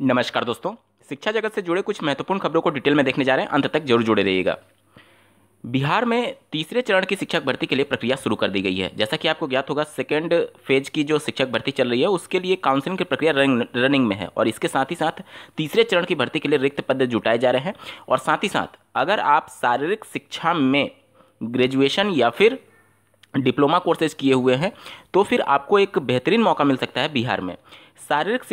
नमस्कार दोस्तों। शिक्षा जगत से जुड़े कुछ महत्वपूर्ण खबरों को डिटेल में देखने जा रहे हैं, अंत तक जरूर जुड़े रहिएगा। बिहार में तीसरे चरण की शिक्षक भर्ती के लिए प्रक्रिया शुरू कर दी गई है। जैसा कि आपको ज्ञात होगा, सेकेंड फेज की जो शिक्षक भर्ती चल रही है उसके लिए काउंसलिंग की प्रक्रिया रनिंग में है और इसके साथ ही साथ तीसरे चरण की भर्ती के लिए रिक्त पद जुटाए जा रहे हैं। और साथ ही साथ अगर आप शारीरिक शिक्षा में ग्रेजुएशन या फिर डिप्लोमा कोर्सेज किए हुए हैं तो फिर आपको एक बेहतरीन मौका मिल सकता है बिहार में। शारीरिक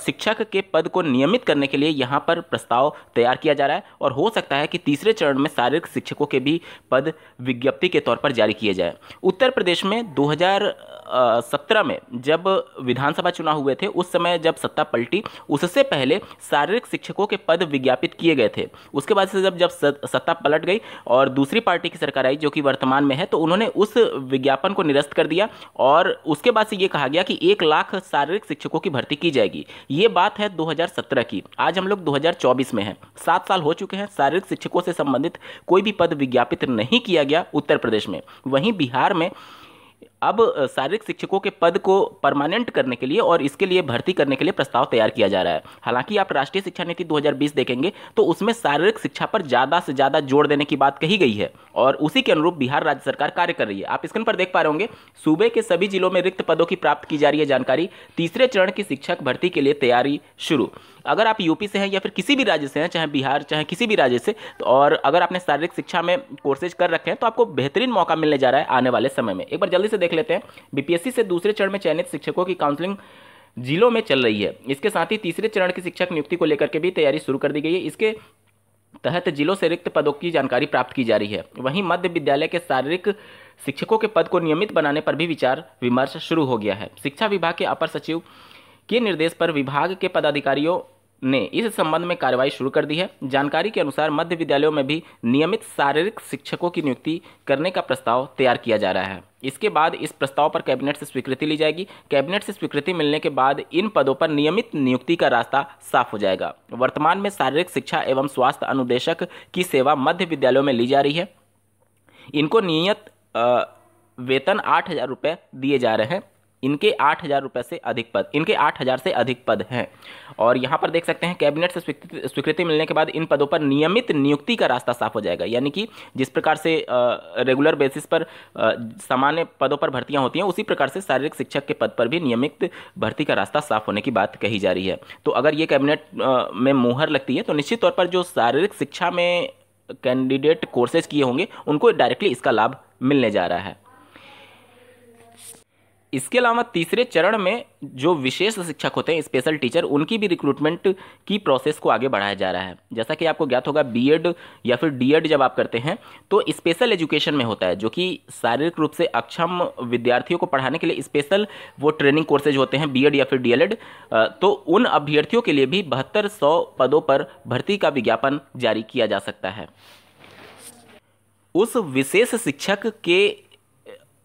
शिक्षक के पद को नियमित करने के लिए यहाँ पर प्रस्ताव तैयार किया जा रहा है और हो सकता है कि तीसरे चरण में शारीरिक शिक्षकों के भी पद विज्ञप्ति के तौर पर जारी किए जाए। उत्तर प्रदेश में 2017 में जब विधानसभा चुनाव हुए थे, उस समय जब सत्ता पलटी, उससे पहले शारीरिक शिक्षकों के पद विज्ञापित किए गए थे। उसके बाद से जब सत्ता पलट गई और दूसरी पार्टी की सरकार आई जो कि वर्तमान में है, तो उन्होंने उस विज्ञापन को निरस्त कर दिया और उसके बाद से ये कहा गया कि 1 लाख शारीरिक शिक्षकों की भर्ती की जाएगी। ये बात है 2017 की। आज हम लोग 2024 में हैं। 7 साल हो चुके हैं, शारीरिक शिक्षकों से संबंधित कोई भी पद विज्ञापित नहीं किया गया उत्तर प्रदेश में। वहीं बिहार में अब शारीरिक शिक्षकों के पद को परमानेंट करने के लिए और इसके लिए भर्ती करने के लिए प्रस्ताव तैयार किया जा रहा है। हालांकि आप राष्ट्रीय शिक्षा नीति 2020 देखेंगे तो उसमें शारीरिक शिक्षा पर ज़्यादा से ज़्यादा जोर देने की बात कही गई है और उसी के अनुरूप बिहार राज्य सरकार कार्य कर रही है। आप स्क्रीन पर देख पा रहे होंगे, सूबे के सभी जिलों में रिक्त पदों की प्राप्त की जा रही है जानकारी। तीसरे चरण की शिक्षक भर्ती के लिए तैयारी शुरू। अगर आप यूपी से हैं या फिर किसी भी राज्य से हैं, चाहे बिहार चाहे किसी भी राज्य से, और अगर आपने शारीरिक शिक्षा में कोर्सेज कर रखे हैं तो आपको बेहतरीन मौका मिलने जा रहा है आने वाले समय में। एक बार जल्दी से देख लेते हैं। बीपीएससी से दूसरे चरण में चयनित शिक्षकों की काउंसलिंग जिलों में चल रही है। इसके साथ ही तीसरे चरण की शिक्षक नियुक्ति को लेकर के भी तैयारी शुरू कर दी गई है। इसके तहत जिलों से रिक्त पदों की जानकारी प्राप्त की जा रही है। वहीं मध्य विद्यालय के शारीरिक शिक्षकों के पद को नियमित बनाने पर भी विचार विमर्श शुरू हो गया है। शिक्षा विभाग के अपर सचिव के निर्देश पर विभाग के पदाधिकारियों ने इस संबंध में कार्रवाई शुरू कर दी है। जानकारी के अनुसार मध्य विद्यालयों में भी नियमित शारीरिक शिक्षकों की नियुक्ति करने का प्रस्ताव तैयार किया जा रहा है। इसके बाद इस प्रस्ताव पर कैबिनेट से स्वीकृति ली जाएगी। कैबिनेट से स्वीकृति मिलने के बाद इन पदों पर नियमित नियुक्ति का रास्ता साफ हो जाएगा। वर्तमान में शारीरिक शिक्षा एवं स्वास्थ्य अनुदेशक की सेवा मध्य विद्यालयों में ली जा रही है। इनको नियत वेतन 8,000 रुपये दिए जा रहे हैं। इनके 8,000 रुपये से अधिक पद, इनके 8,000 से अधिक पद हैं। और यहाँ पर देख सकते हैं कैबिनेट से स्वीकृति मिलने के बाद इन पदों पर नियमित नियुक्ति का रास्ता साफ हो जाएगा। यानी कि जिस प्रकार से रेगुलर बेसिस पर सामान्य पदों पर भर्तियाँ होती हैं, उसी प्रकार से शारीरिक शिक्षक के पद पर भी नियमित भर्ती का रास्ता साफ होने की बात कही जा रही है। तो अगर ये कैबिनेट में मुहर लगती है तो निश्चित तौर पर जो शारीरिक शिक्षा में कैंडिडेट कोर्सेज किए होंगे उनको डायरेक्टली इसका लाभ मिलने जा रहा है। इसके अलावा तीसरे चरण में जो विशेष शिक्षक होते हैं, स्पेशल टीचर, उनकी भी रिक्रूटमेंट की प्रोसेस को आगे बढ़ाया जा रहा है। जैसा कि आपको ज्ञात होगा, बीएड या फिर डीएड जब आप करते हैं तो स्पेशल एजुकेशन में होता है, जो कि शारीरिक रूप से अक्षम विद्यार्थियों को पढ़ाने के लिए स्पेशल वो ट्रेनिंग कोर्सेज होते हैं, बीएड या फिर डीएलएड। तो उन अभ्यर्थियों के लिए भी 7200 पदों पर भर्ती का विज्ञापन जारी किया जा सकता है। उस विशेष शिक्षक के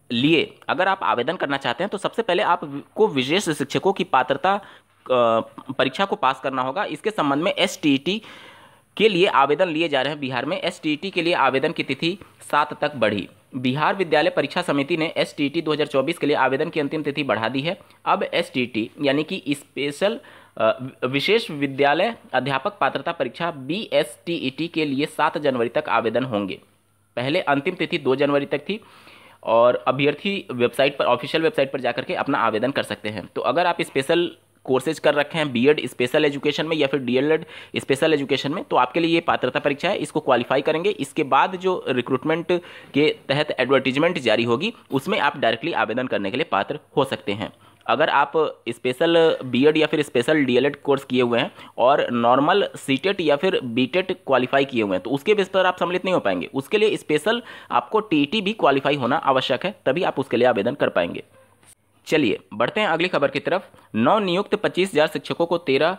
लिए अगर आप आवेदन करना चाहते हैं तो सबसे पहले आपको विशेष शिक्षकों की पात्रता परीक्षा को पास करना होगा। इसके संबंध में एसटीईटी के लिए आवेदन लिए जा रहे हैं। बिहार में एसटीईटी के लिए आवेदन की तिथि 7 तक बढ़ी। बिहार विद्यालय परीक्षा समिति ने एसटीईटी 2024 के लिए आवेदन की अंतिम तिथि बढ़ा दी है। अब एसटीईटी यानी कि स्पेशल विशेष विद्यालय अध्यापक पात्रता परीक्षा बीएसटीईटी के लिए 7 जनवरी तक आवेदन होंगे। पहले अंतिम तिथि 2 जनवरी तक थी और अभ्यर्थी वेबसाइट पर, ऑफिशियल वेबसाइट पर जाकर के अपना आवेदन कर सकते हैं। तो अगर आप स्पेशल कोर्सेज कर रखे हैं बीएड स्पेशल एजुकेशन में या फिर डीएलएड स्पेशल एजुकेशन में, तो आपके लिए ये पात्रता परीक्षा है, इसको क्वालिफाई करेंगे। इसके बाद जो रिक्रूटमेंट के तहत एडवर्टीजमेंट जारी होगी उसमें आप डायरेक्टली आवेदन करने के लिए पात्र हो सकते हैं। अगर आप स्पेशल बीएड या फिर स्पेशल डीएलएड कोर्स किए हुए हैं और नॉर्मल सीटेट या फिर बीटेट क्वालिफाई किए हुए हैं तो उसके बेस पर आप सम्मिलित नहीं हो पाएंगे। उसके लिए स्पेशल आपको टीईटी भी क्वालिफाई होना आवश्यक है, तभी आप उसके लिए आवेदन कर पाएंगे। चलिए बढ़ते हैं अगली खबर की तरफ। नवनियुक्त 25,000 शिक्षकों को 13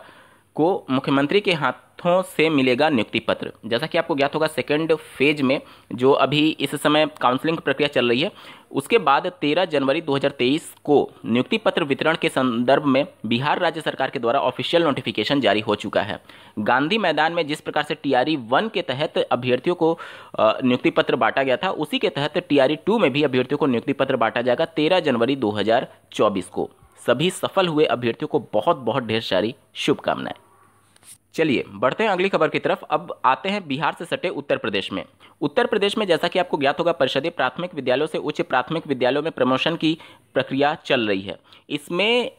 को मुख्यमंत्री के हाथों से मिलेगा नियुक्ति पत्र। जैसा कि आपको ज्ञात होगा, सेकेंड फेज में जो अभी इस समय काउंसलिंग प्रक्रिया चल रही है, उसके बाद 13 जनवरी 2023 को नियुक्ति पत्र वितरण के संदर्भ में बिहार राज्य सरकार के द्वारा ऑफिशियल नोटिफिकेशन जारी हो चुका है। गांधी मैदान में जिस प्रकार से टीआरई 1 के तहत अभ्यर्थियों को नियुक्ति पत्र बांटा गया था, उसी के तहत टीआरई 2 में भी अभ्यर्थियों को नियुक्ति पत्र बांटा जाएगा 13 जनवरी 2024 को। सभी सफल हुए अभ्यर्थियों को बहुत बहुत ढेर सारी शुभकामनाएं। चलिए बढ़ते हैं अगली खबर की तरफ। अब आते हैं बिहार से सटे उत्तर प्रदेश में। उत्तर प्रदेश में जैसा कि आपको ज्ञात होगा, परिषदीय प्राथमिक विद्यालयों से उच्च प्राथमिक विद्यालयों में प्रमोशन की प्रक्रिया चल रही है। इसमें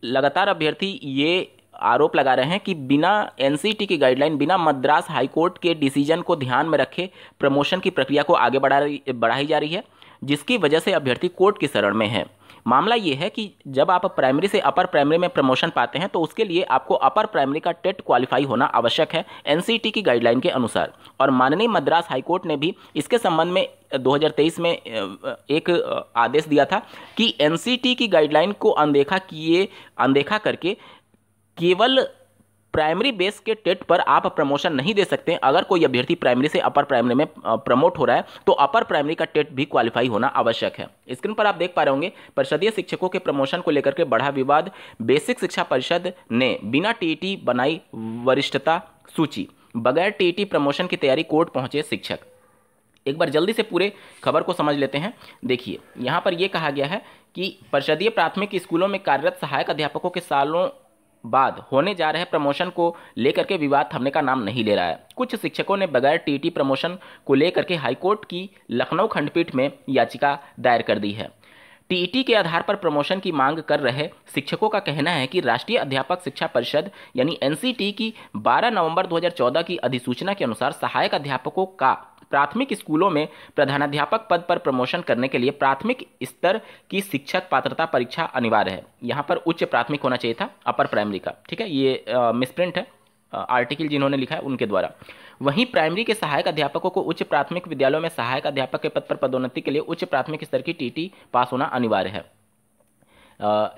लगातार अभ्यर्थी ये आरोप लगा रहे हैं कि बिना एनसीटी की गाइडलाइन, बिना मद्रास हाईकोर्ट के डिसीजन को ध्यान में रखे प्रमोशन की प्रक्रिया को आगे बढ़ाई जा रही है, जिसकी वजह से अभ्यर्थी कोर्ट की शरण में है। मामला ये है कि जब आप प्राइमरी से अपर प्राइमरी में प्रमोशन पाते हैं तो उसके लिए आपको अपर प्राइमरी का टेट क्वालिफाई होना आवश्यक है एनसीटी की गाइडलाइन के अनुसार। और माननीय मद्रास हाईकोर्ट ने भी इसके संबंध में 2023 में एक आदेश दिया था कि एनसीटी की गाइडलाइन को अनदेखा करके केवल प्राइमरी बेस के टेट पर आप प्रमोशन नहीं दे सकते। अगर कोई अभ्यर्थी प्राइमरी से अपर प्राइमरी में प्रमोट हो रहा है तो अपर प्राइमरी का टेट भी क्वालिफाई होना आवश्यक है। स्क्रीन पर आप देख पा रहे होंगे, परिषदीय शिक्षकों के प्रमोशन को लेकर के बढ़ा विवाद। बेसिक शिक्षा परिषद ने बिना टीईटी बनाई वरिष्ठता सूची, बगैर टीईटी प्रमोशन की तैयारी, कोर्ट पहुंचे शिक्षक। एक बार जल्दी से पूरे खबर को समझ लेते हैं। देखिए, यहाँ पर यह कहा गया है कि परिषदीय प्राथमिक स्कूलों में कार्यरत सहायक अध्यापकों के सालों बाद होने जा रहे प्रमोशन को लेकर के विवाद थमने का नाम नहीं ले रहा है। कुछ शिक्षकों ने बगैर टीटी प्रमोशन को लेकर के हाईकोर्ट की लखनऊ खंडपीठ में याचिका दायर कर दी है। टीईटी के आधार पर प्रमोशन की मांग कर रहे शिक्षकों का कहना है कि राष्ट्रीय अध्यापक शिक्षा परिषद यानी एनसीटी की 12 नवंबर 2014 की अधिसूचना के अनुसार सहायक अध्यापकों का प्राथमिक स्कूलों में प्रधानाध्यापक पद पर प्रमोशन करने के लिए प्राथमिक स्तर की शिक्षक पात्रता परीक्षा अनिवार्य है। यहाँ पर उच्च प्राथमिक होना चाहिए था, अपर प्राइमरी का। ठीक है, ये मिसप्रिंट है, आर्टिकल जिन्होंने लिखा है उनके द्वारा। वहीं प्राइमरी के सहायक अध्यापकों को उच्च प्राथमिक विद्यालयों में सहायक अध्यापक के पद पर पदोन्नति के लिए उच्च प्राथमिक स्तर की टीटी पास होना अनिवार्य है।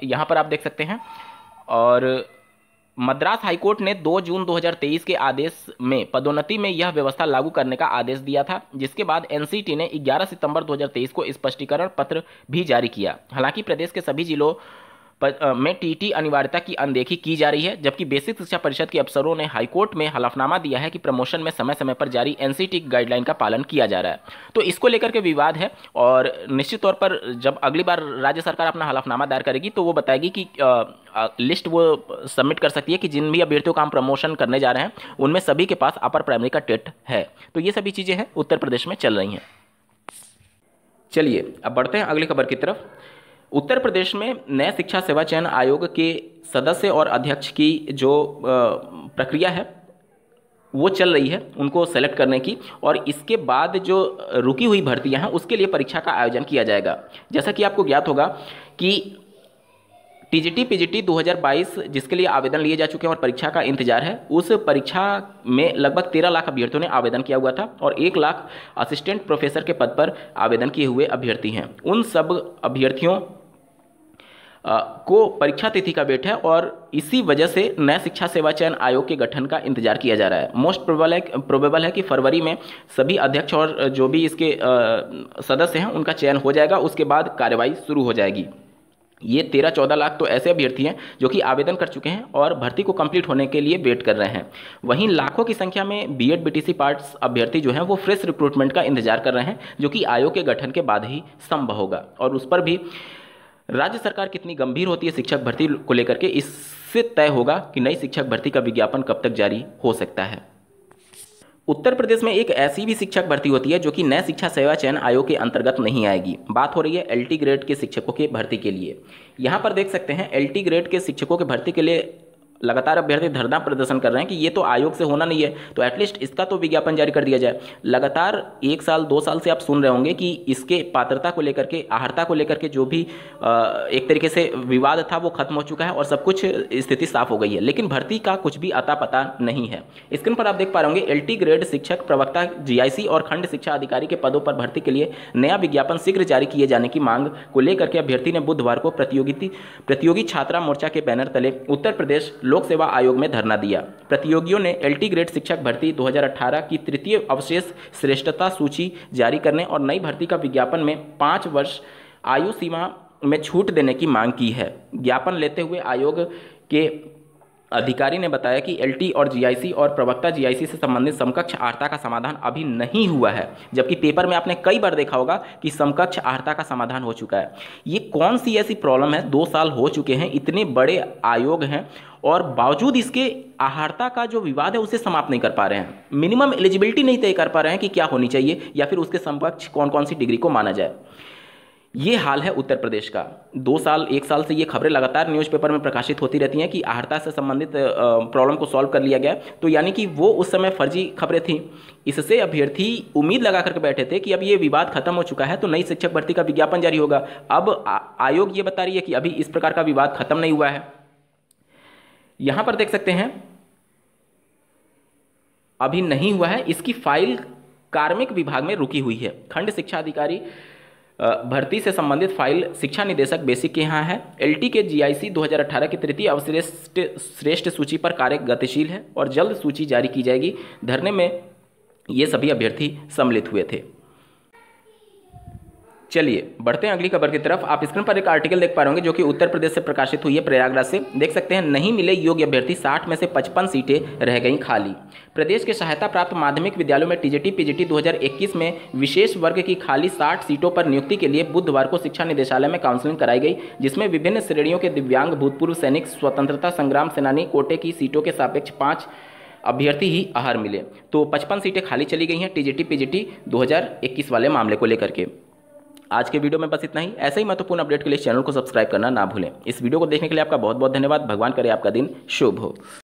यहाँ पर आप देख सकते हैं। और मद्रास हाईकोर्ट ने 2 जून 2023 के आदेश में पदोन्नति में यह व्यवस्था लागू करने का आदेश दिया था, जिसके बाद एनसीटी ने 11 सितंबर 2023 को स्पष्टीकरण पत्र भी जारी किया। हालांकि प्रदेश के सभी जिलों में टीटी अनिवार्यता की अनदेखी की जा रही है, जबकि बेसिक शिक्षा परिषद के अफसरों ने हाईकोर्ट में हलफनामा दिया है कि प्रमोशन में समय समय पर जारी एनसीटी गाइडलाइन का पालन किया जा रहा है। तो इसको लेकर के विवाद है और निश्चित तौर पर जब अगली बार राज्य सरकार अपना हलफनामा दायर करेगी तो वो बताएगी कि लिस्ट वो सबमिट कर सकती है कि जिन भी अभ्यर्थियों का हम प्रमोशन करने जा रहे हैं उनमें सभी के पास अपर प्राइमरी का टेट है। तो ये सभी चीज़ें हैं उत्तर प्रदेश में चल रही हैं। चलिए अब बढ़ते हैं अगली खबर की तरफ। उत्तर प्रदेश में नए शिक्षा सेवा चयन आयोग के सदस्य और अध्यक्ष की जो प्रक्रिया है वो चल रही है, उनको सेलेक्ट करने की, और इसके बाद जो रुकी हुई भर्तियां हैं उसके लिए परीक्षा का आयोजन किया जाएगा। जैसा कि आपको ज्ञात होगा कि टीजीटी पीजीटी 2022 जिसके लिए आवेदन लिए जा चुके हैं और परीक्षा का इंतजार है, उस परीक्षा में लगभग 13 लाख अभ्यर्थियों ने आवेदन किया हुआ था और 1 लाख असिस्टेंट प्रोफेसर के पद पर आवेदन किए हुए अभ्यर्थी हैं। उन सब अभ्यर्थियों को परीक्षा तिथि का वेट है और इसी वजह से नए शिक्षा सेवा चयन आयोग के गठन का इंतजार किया जा रहा है। मोस्ट प्रोबेबल है कि फरवरी में सभी अध्यक्ष और जो भी इसके सदस्य हैं उनका चयन हो जाएगा, उसके बाद कार्यवाही शुरू हो जाएगी। ये 13-14 लाख तो ऐसे अभ्यर्थी हैं जो कि आवेदन कर चुके हैं और भर्ती को कंप्लीट होने के लिए वेट कर रहे हैं। वहीं लाखों की संख्या में बीएड बीटीसी पार्ट्स अभ्यर्थी जो हैं वो फ्रेश रिक्रूटमेंट का इंतजार कर रहे हैं, जो कि आयोग के गठन के बाद ही संभव होगा। और उस पर भी राज्य सरकार कितनी गंभीर होती है शिक्षक भर्ती को लेकर के, इससे तय होगा कि नई शिक्षक भर्ती का विज्ञापन कब तक जारी हो सकता है। उत्तर प्रदेश में एक ऐसी भी शिक्षक भर्ती होती है जो कि नए शिक्षा सेवा चयन आयोग के अंतर्गत नहीं आएगी। बात हो रही है एलटी ग्रेड के शिक्षकों की भर्ती के लिए। यहाँ पर देख सकते हैं एलटी ग्रेड के शिक्षकों की भर्ती के लिए लगातार अभ्यर्थी धरना प्रदर्शन कर रहे हैं कि ये तो आयोग से होना नहीं है, तो एटलीस्ट इसका तो विज्ञापन जारी कर दिया जाए। लगातार 1 साल 2 साल से आप सुन रहे होंगे कि इसके पात्रता को लेकर के, आहर्ता को लेकर के जो भी एक तरीके से विवाद था वो खत्म हो चुका है और सब कुछ स्थिति साफ हो गई है, लेकिन भर्ती का कुछ भी अता पता नहीं है। स्क्रीन पर आप देख पा रहे होंगे एलटी ग्रेड शिक्षक, प्रवक्ता, जीआईसी और खंड शिक्षा अधिकारी के पदों पर भर्ती के लिए नया विज्ञापन शीघ्र जारी किए जाने की मांग को लेकर के अभ्यर्थी ने बुधवार को प्रतियोगी छात्रा मोर्चा के बैनर तले उत्तर प्रदेश लोक सेवा आयोग में धरना दिया। प्रतियोगियों ने एलटी ग्रेड शिक्षक भर्ती 2018 की तृतीय अवशेष श्रेष्ठता सूची जारी करने और नई भर्ती का विज्ञापन में 5 वर्ष आयु सीमा में छूट देने की मांग की है। ज्ञापन लेते हुए आयोग के अधिकारी ने बताया कि एलटी और जीआईसी और प्रवक्ता जीआईसी से संबंधित समकक्ष आर्ता का समाधान अभी नहीं हुआ है, जबकि पेपर में आपने कई बार देखा होगा कि समकक्ष आर्ता का समाधान हो चुका है। ये कौन सी ऐसी प्रॉब्लम है, 2 साल हो चुके हैं, इतने बड़े आयोग हैं और बावजूद इसके आहारता का जो विवाद है उसे समाप्त नहीं कर पा रहे हैं, मिनिमम एलिजिबिलिटी नहीं तय कर पा रहे हैं कि क्या होनी चाहिए या फिर उसके समकक्ष कौन कौन सी डिग्री को माना जाए। ये हाल है उत्तर प्रदेश का। 2 साल 1 साल से ये खबरें लगातार न्यूज़पेपर में प्रकाशित होती रहती हैं कि आहारता से संबंधित प्रॉब्लम को सॉल्व कर लिया गया, तो यानी कि वो उस समय फर्जी खबरें थीं। इससे अभ्यर्थी उम्मीद लगा करके बैठे थे कि अब ये विवाद खत्म हो चुका है तो नई शिक्षक भर्ती का विज्ञापन जारी होगा। अब आयोग ये बता रही है कि अभी इस प्रकार का विवाद खत्म नहीं हुआ है। यहां पर देख सकते हैं अभी नहीं हुआ है, इसकी फाइल कार्मिक विभाग में रुकी हुई है। खंड शिक्षा अधिकारी भर्ती से संबंधित फाइल शिक्षा निदेशक बेसिक के यहाँ है। एलटी के जीआईसी 2018 की तृतीय अवश्रेष्ठ श्रेष्ठ सूची पर कार्य गतिशील है और जल्द सूची जारी की जाएगी। धरने में ये सभी अभ्यर्थी सम्मिलित हुए थे। चलिए बढ़ते हैं अगली खबर की तरफ। आप स्क्रीन पर एक आर्टिकल देख पा रहे होंगे जो कि उत्तर प्रदेश से प्रकाशित हुई है, प्रयागराज से। देख सकते हैं, नहीं मिले योग्य अभ्यर्थी, 60 में से 55 सीटें रह गईं खाली। प्रदेश के सहायता प्राप्त माध्यमिक विद्यालयों में टीजीटी पीजीटी 2021 में विशेष वर्ग की खाली 60 सीटों पर नियुक्ति के लिए बुधवार को शिक्षा निदेशालय में काउंसलिंग कराई गई, जिसमें विभिन्न श्रेणियों के दिव्यांग, भूतपूर्व सैनिक, स्वतंत्रता संग्राम सेनानी कोटे की सीटों के सापेक्ष 5 अभ्यर्थी ही आहार मिले। तो 55 सीटें खाली चली गई हैं टीजीटी पीजीटी 2021 वाले मामले को लेकर के। आज के वीडियो में बस इतना ही। ऐसे ही महत्वपूर्ण अपडेट के लिए चैनल को सब्सक्राइब करना ना भूलें। इस वीडियो को देखने के लिए आपका बहुत बहुत धन्यवाद। भगवान करे आपका दिन शुभ हो।